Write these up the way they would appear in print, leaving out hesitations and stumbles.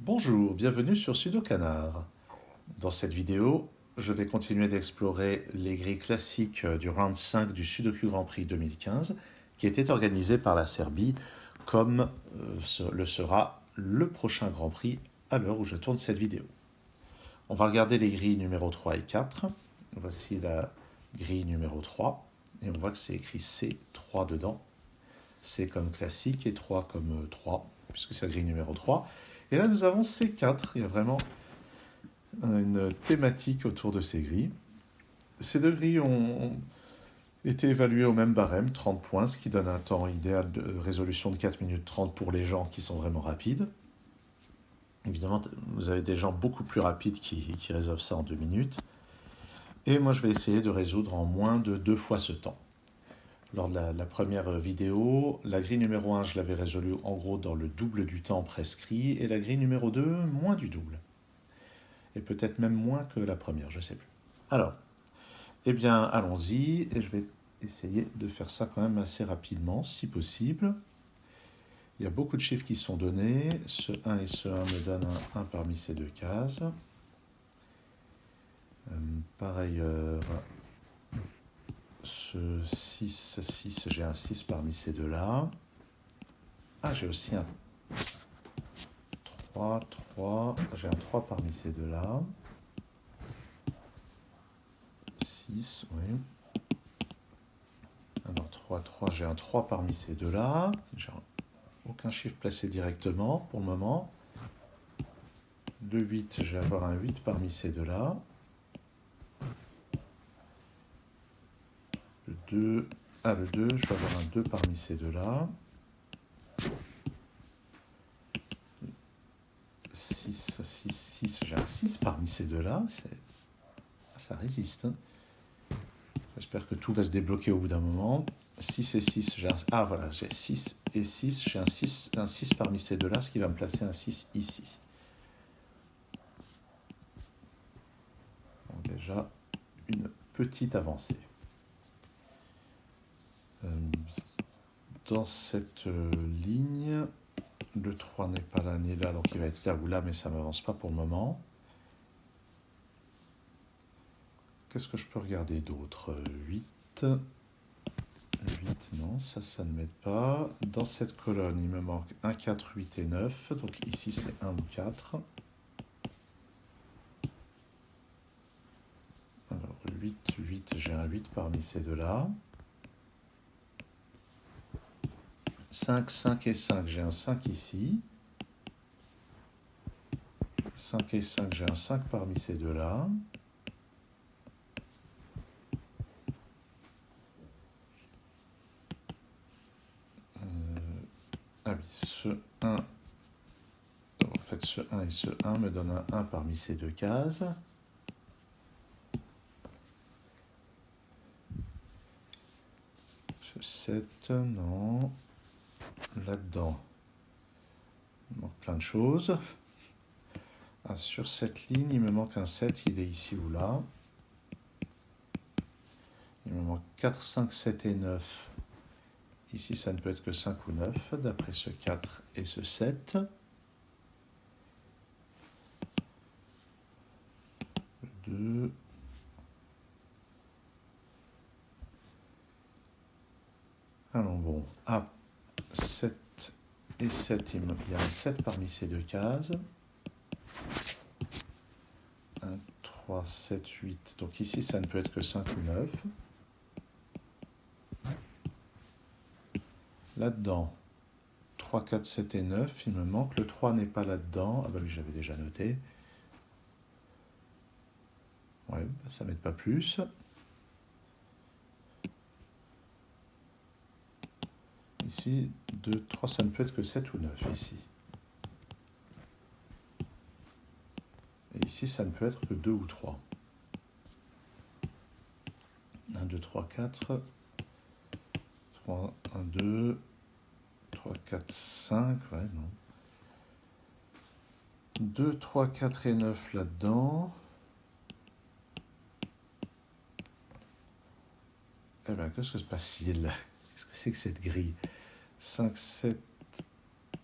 Bonjour, bienvenue sur Sudokanar. Dans cette vidéo, je vais continuer d'explorer les grilles classiques du round 5 du Sudoku Grand Prix 2015, qui était organisé par la Serbie, comme le sera le prochain Grand Prix à l'heure où je tourne cette vidéo. On va regarder les grilles numéro 3 et 4. Voici la grille numéro 3, et on voit que c'est écrit C3 dedans. C comme classique et 3 comme 3, puisque c'est la grille numéro 3. Et là, nous avons C4. Il y a vraiment une thématique autour de ces grilles. Ces deux grilles ont été évaluées au même barème, 30 points, ce qui donne un temps idéal de résolution de 4 minutes 30 pour les gens qui sont vraiment rapides. Évidemment, vous avez des gens beaucoup plus rapides qui résolvent ça en 2 minutes. Et moi, je vais essayer de résoudre en moins de 2 fois ce temps. Lors de la première vidéo, la grille numéro 1, je l'avais résolue en gros dans le double du temps prescrit, et la grille numéro 2, moins du double. Et peut-être même moins que la première, je ne sais plus. Alors, eh bien, allons-y, et je vais essayer de faire ça quand même assez rapidement, si possible. Il y a beaucoup de chiffres qui sont donnés. Ce 1 et ce 1 me donnent un parmi ces deux cases. Par ailleurs, ce 6, 6, j'ai un 6 parmi ces deux-là. Ah, j'ai aussi un 3, 3, j'ai un 3 parmi ces deux-là. 6, oui. Alors 3, 3, j'ai un 3 parmi ces deux-là. J'ai aucun chiffre placé directement pour le moment. Le 8, je vais avoir un 8 parmi ces deux-là. Le 2, le 2, je vais avoir un 2 parmi ces deux-là. 6, 6, 6, j'ai un 6 parmi ces deux-là. Ça résiste. Hein. J'espère que tout va se débloquer au bout d'un moment. 6 et 6, j'ai un... Ah voilà, j'ai 6 et 6, j'ai un 6 parmi ces deux-là, ce qui va me placer un 6 ici. Donc déjà, une petite avancée. Dans cette ligne, le 3 n'est pas là ni là, donc il va être là ou là, mais ça ne m'avance pas pour le moment. Qu'est-ce que je peux regarder d'autre ? 8. 8, non, ça ne m'aide pas. Dans cette colonne, il me manque 1, 4, 8 et 9. Donc ici, c'est 1 ou 4. Alors, 8, 8, j'ai un 8 parmi ces deux-là. 5, 5 et 5, j'ai un 5 ici. 5 et 5, j'ai un 5 parmi ces deux-là. Ah oui, ce 1, en fait ce 1 et ce 1 me donnent un 1 parmi ces deux cases. Ce 7, non. Là-dedans, il manque plein de choses. Ah, sur cette ligne, il me manque un 7, il est ici ou là. Il me manque 4, 5, 7 et 9. Ici, ça ne peut être que 5 ou 9, d'après ce 4 et ce 7. Le 2. Allons bon. Ah, 7 et 7, il y a un 7 parmi ces deux cases. 1, 3, 7, 8. Donc ici, ça ne peut être que 5 ou 9. Là-dedans, 3, 4, 7 et 9, il me manque. Le 3 n'est pas là-dedans. Ah bah oui, j'avais déjà noté. Ouais, ça m'aide pas plus. Ici, 2, 3, ça ne peut être que 7 ou 9 ici. Et ici, ça ne peut être que 2 ou 3. 1, 2, 3, 4. 3, 1, 2. 3, 4, 5. Ouais, non. 2, 3, 4 et 9 là-dedans. Eh bien, qu'est-ce que se passe-t-il ? Qu'est-ce que c'est que cette grille ? 5, 7.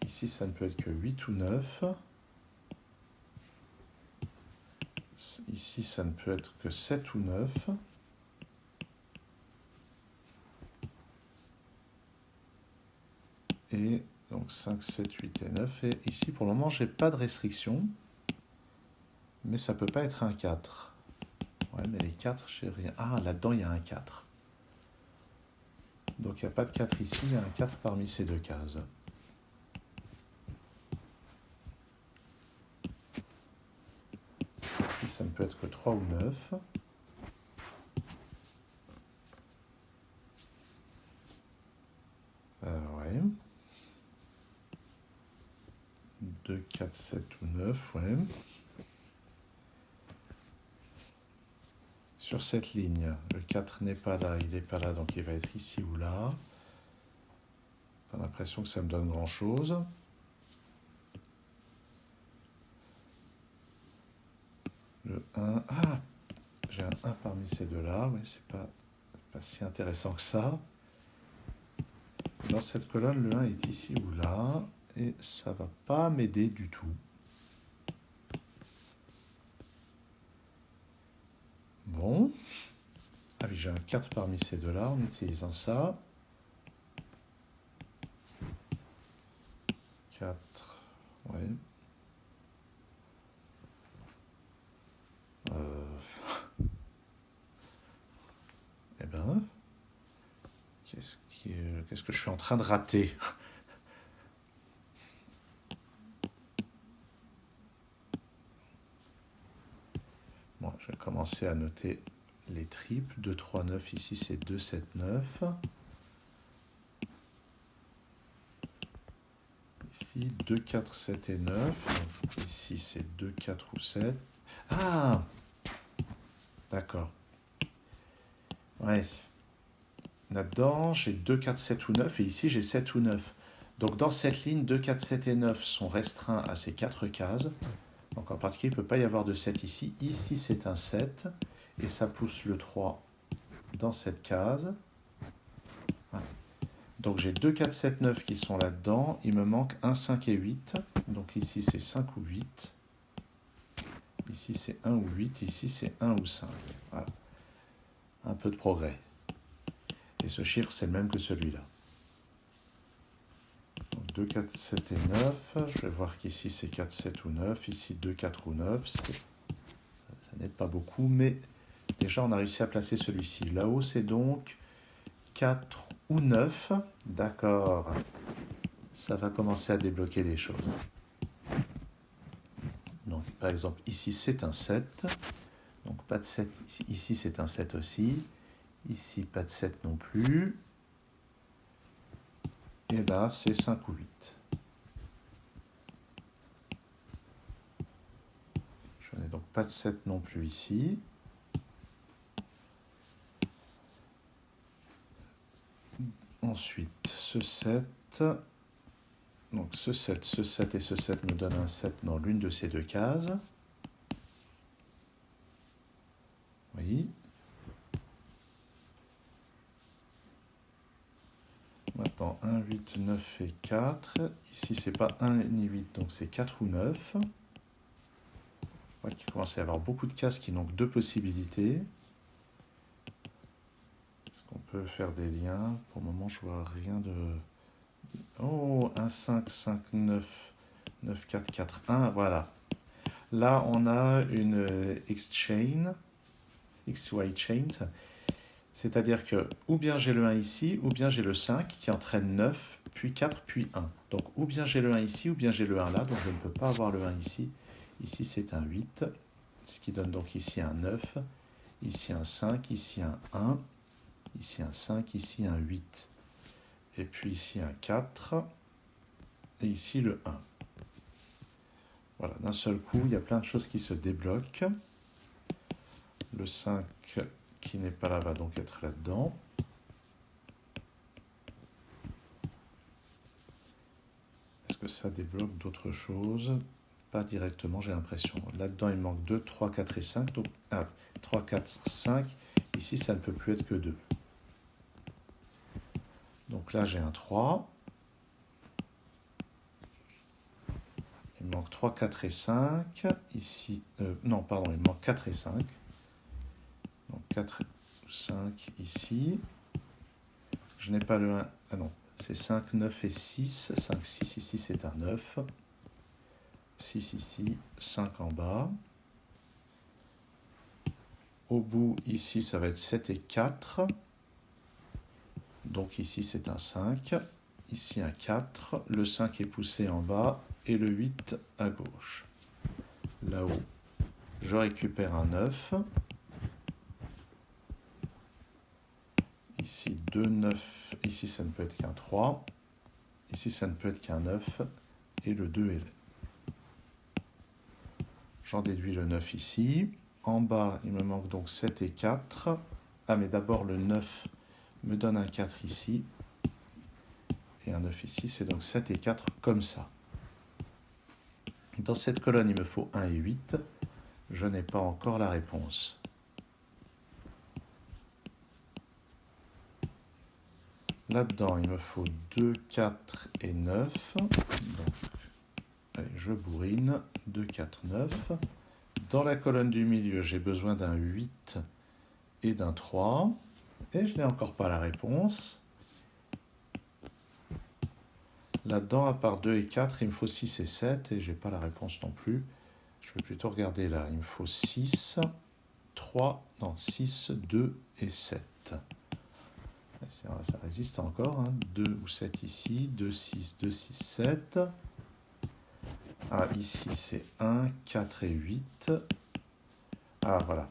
Ici, ça ne peut être que 8 ou 9. Ici, ça ne peut être que 7 ou 9. Et donc 5, 7, 8 et 9. Et ici, pour le moment, je n'ai pas de restriction. Mais ça ne peut pas être un 4. Ouais, mais les 4, j'ai rien. Ah, là-dedans, il y a un 4. Donc, il n'y a pas de 4 ici, il y a un 4 parmi ces deux cases. Ici, ça ne peut être que 3 ou 9. Ouais. 2, 4, 7 ou 9, ouais. Sur cette ligne, le 4 n'est pas là, il n'est pas là, donc il va être ici ou là. Pas l'impression que ça me donne grand-chose. Le 1, ah, j'ai un 1 parmi ces deux-là, oui, c'est pas si intéressant que ça. Dans cette colonne, le 1 est ici ou là, et ça va pas m'aider du tout. Bon. Ah oui, j'ai un 4 parmi ces deux-là en utilisant ça. 4, ouais. Eh ben, qu'est-ce que je suis en train de rater? Bon, je vais commencer à noter les triples. 2, 3, 9, ici c'est 2, 7, 9. Ici 2, 4, 7 et 9. Donc, ici c'est 2, 4 ou 7. Ah! D'accord. Ouais. Là-dedans, j'ai 2, 4, 7 ou 9, et ici j'ai 7 ou 9. Donc dans cette ligne, 2, 4, 7 et 9 sont restreints à ces 4 cases. Donc en particulier, il ne peut pas y avoir de 7 ici. Ici, c'est un 7, et ça pousse le 3 dans cette case. Voilà. Donc j'ai 2, 4, 7, 9 qui sont là-dedans. Il me manque 1, 5 et 8. Donc ici, c'est 5 ou 8. Ici, c'est 1 ou 8. Ici, c'est 1 ou 5. Voilà. Un peu de progrès. Et ce chiffre, c'est le même que celui-là. Donc 2, 4, 7 et 9. Je vais voir qu'ici, c'est 4, 7 ou 9. Ici, 2, 4 ou 9. Ça n'aide pas beaucoup, mais déjà, on a réussi à placer celui-ci. Là-haut, c'est donc 4 ou 9. D'accord. Ça va commencer à débloquer les choses. Donc, par exemple, ici, c'est un 7. Donc, pas de 7. Ici, c'est un 7 aussi. Ici, pas de 7 non plus. Et là, c'est 5 ou 8. Je n'ai donc pas de 7 non plus ici. Ensuite, ce 7. Donc, ce 7 et ce 7 me donnent un 7 dans l'une de ces deux cases. Oui. Maintenant, 1, 8, 9 et 4. Ici, c'est pas 1 ni 8, donc c'est 4 ou 9. On voit qu'il commence à y avoir beaucoup de cases qui n'ont que deux possibilités. Est-ce qu'on peut faire des liens? Pour le moment, je vois rien de... Oh, 1, 5, 5, 9, 9, 4, 4, 1, voilà. Là, on a une X-chain, XY chain, c'est-à-dire que ou bien j'ai le 1 ici, ou bien j'ai le 5 qui entraîne 9, puis 4, puis 1. Donc ou bien j'ai le 1 ici, ou bien j'ai le 1 là, donc je ne peux pas avoir le 1 ici. Ici c'est un 8, ce qui donne donc ici un 9, ici un 5, ici un 1, ici un 5, ici un 8. Et puis ici un 4, et ici le 1. Voilà, d'un seul coup, il y a plein de choses qui se débloquent. Le 5 qui n'est pas là va donc être là-dedans. Est-ce que ça débloque d'autres choses? Pas directement, j'ai l'impression. Là-dedans, il manque 2, 3, 4 et 5. Donc, 3, 4, 5. Ici, ça ne peut plus être que 2. Donc là, j'ai un 3. Il Il manque 3, 4 et 5. Ici, non, pardon, il manque 4 et 5. Donc 4 ou 5 ici. Je n'ai pas le 1. Ah non, c'est 5, 9 et 6. 5, 6 ici, c'est un 9. 6 ici, 5 en bas. Au bout, ici, ça va être 7 et 4. Donc ici, c'est un 5. Ici, un 4. Le 5 est poussé en bas et le 8 à gauche. Là-haut, je récupère un 9. Ici, 2, 9. Ici, ça ne peut être qu'un 3. Ici, ça ne peut être qu'un 9. Et le 2 est là. J'en déduis le 9 ici. En bas, il me manque donc 7 et 4. Ah, mais d'abord, le 9 me donne un 4 ici. Et un 9 ici, c'est donc 7 et 4 comme ça. Dans cette colonne, il me faut 1 et 8. Je n'ai pas encore la réponse. Là-dedans, il me faut 2, 4 et 9. Donc, allez, je bourrine. 2, 4, 9. Dans la colonne du milieu, j'ai besoin d'un 8 et d'un 3. Et je n'ai encore pas la réponse. Là-dedans, à part 2 et 4, il me faut 6 et 7. Et je n'ai pas la réponse non plus. Je vais plutôt regarder là. Il me faut 6, 3, non, 6, 2 et 7. Ça résiste encore. 2 ou 7 ici. 2, 6, 2, 6, 7. Ah, ici, c'est 1, 4 et 8. Ah, voilà.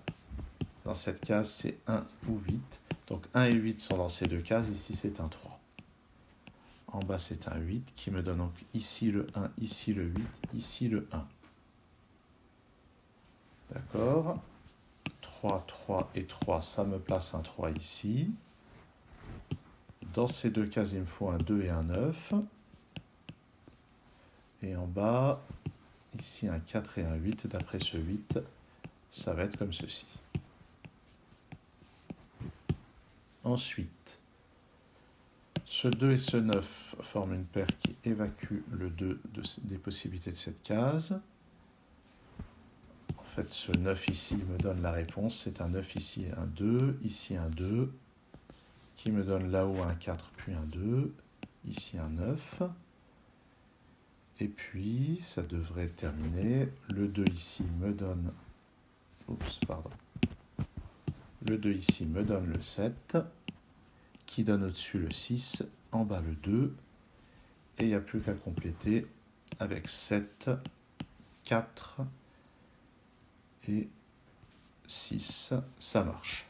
Dans cette case, c'est 1 ou 8. Donc 1 et 8 sont dans ces deux cases. Ici, c'est un 3. En bas, c'est un 8 qui me donne donc ici le 1, ici le 8, ici le 1. D'accord. 3, 3 et 3, ça me place un 3 ici. Dans ces deux cases, il me faut un 2 et un 9. Et en bas, ici un 4 et un 8. D'après ce 8, ça va être comme ceci. Ensuite, ce 2 et ce 9 forment une paire qui évacue le 2 des possibilités de cette case. En fait, ce 9 ici me donne la réponse. C'est un 9 ici, un 2. Ici, un 2. Qui me donne là-haut un 4, puis un 2. Ici, un 9. Et puis, ça devrait terminer. Le 2 ici me donne... Oups, pardon. Le 2 ici me donne le 7, qui donne au-dessus le 6, en bas le 2. Et il n'y a plus qu'à compléter avec 7, 4 et 6. Ça marche.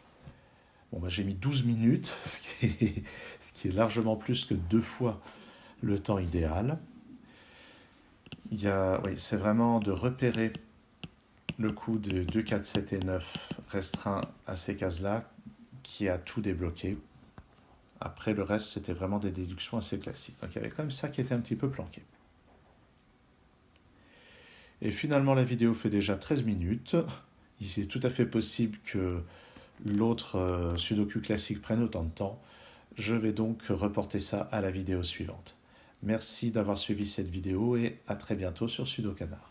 Bon, bah, j'ai mis 12 minutes, ce qui est largement plus que 2 fois le temps idéal. Oui, c'est vraiment de repérer le coup de 2, 4, 7 et 9 restreint à ces cases-là qui a tout débloqué. Après, le reste, c'était vraiment des déductions assez classiques. Donc, il y avait quand même ça qui était un petit peu planqué. Et finalement, la vidéo fait déjà 13 minutes. Il est tout à fait possible que l'autre Sudoku classique prenne autant de temps. Je vais donc reporter ça à la vidéo suivante. Merci d'avoir suivi cette vidéo et à très bientôt sur Sudokanar.